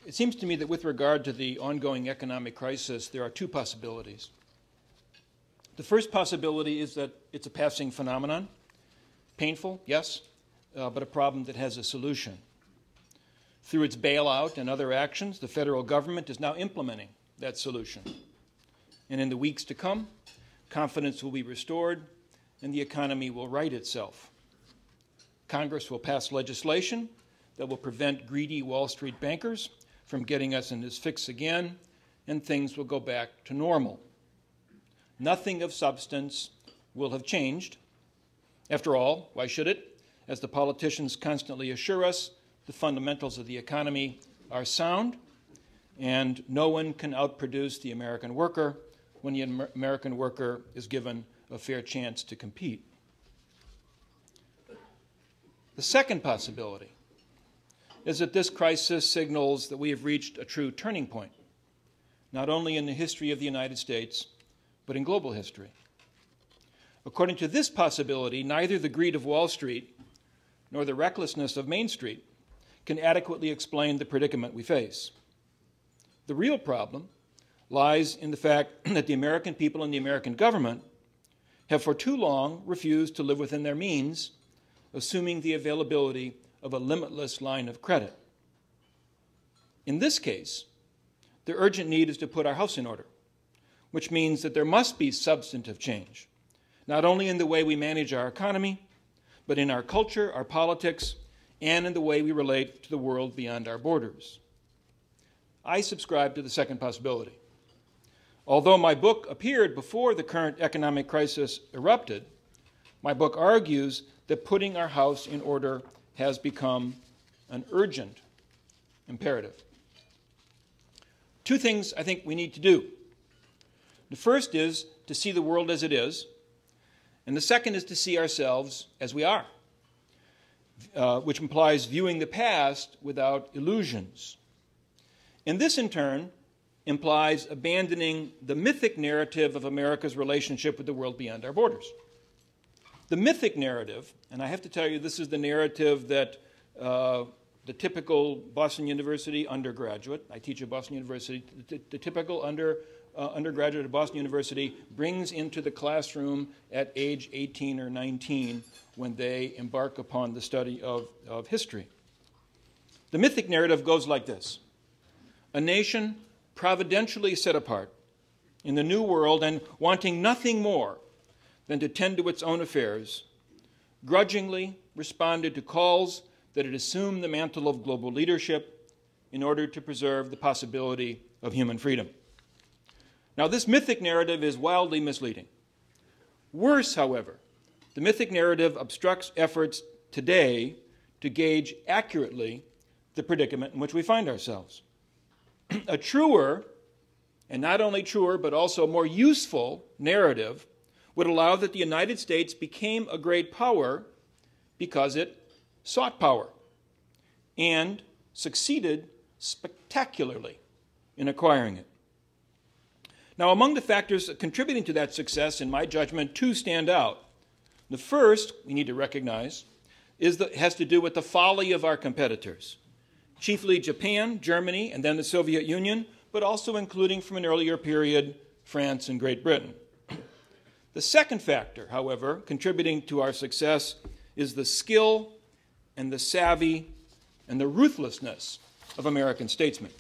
It seems to me that with regard to the ongoing economic crisis, there are two possibilities. The first possibility is that it's a passing phenomenon. Painful, yes, but a problem that has a solution. Through its bailout and other actions, the federal government is now implementing that solution. And in the weeks to come, confidence will be restored and the economy will right itself. Congress will pass legislation that will prevent greedy Wall Street bankers from getting us in this fix again, and things will go back to normal. Nothing of substance will have changed. After all, why should it? As the politicians constantly assure us, the fundamentals of the economy are sound, and no one can outproduce the American worker when the American worker is given a fair chance to compete. The second possibility is that this crisis signals that we have reached a true turning point, not only in the history of the United States, but in global history. According to this possibility, neither the greed of Wall Street nor the recklessness of Main Street can adequately explain the predicament we face. The real problem lies in the fact that the American people and the American government have for too long refused to live within their means, assuming the availability of a limitless line of credit. In this case, the urgent need is to put our house in order, which means that there must be substantive change, not only in the way we manage our economy, but in our culture, our politics, and in the way we relate to the world beyond our borders. I subscribe to the second possibility. Although my book appeared before the current economic crisis erupted, my book argues that putting our house in order has become an urgent imperative. Two things I think we need to do. The first is to see the world as it is, and the second is to see ourselves as we are, which implies viewing the past without illusions. And this, in turn, implies abandoning the mythic narrative of America's relationship with the world beyond our borders. The mythic narrative, and I have to tell you this is the narrative that the typical Boston University undergraduate, I teach at Boston University, the typical undergraduate at Boston University brings into the classroom at age 18 or 19 when they embark upon the study of history. The mythic narrative goes like this. A nation providentially set apart in the New World and wanting nothing more than to tend to its own affairs, grudgingly responded to calls that it assumed the mantle of global leadership in order to preserve the possibility of human freedom. Now, this mythic narrative is wildly misleading. Worse, however, the mythic narrative obstructs efforts today to gauge accurately the predicament in which we find ourselves. A truer, and not only truer, but also more useful narrative would allow that the United States became a great power because it sought power and succeeded spectacularly in acquiring it. Now, among the factors contributing to that success, in my judgment, two stand out. The first, we need to recognize, has to do with the folly of our competitors, chiefly Japan, Germany, and then the Soviet Union, but also including from an earlier period, France and Great Britain. The second factor, however, contributing to our success is the skill and the savvy and the ruthlessness of American statesmen.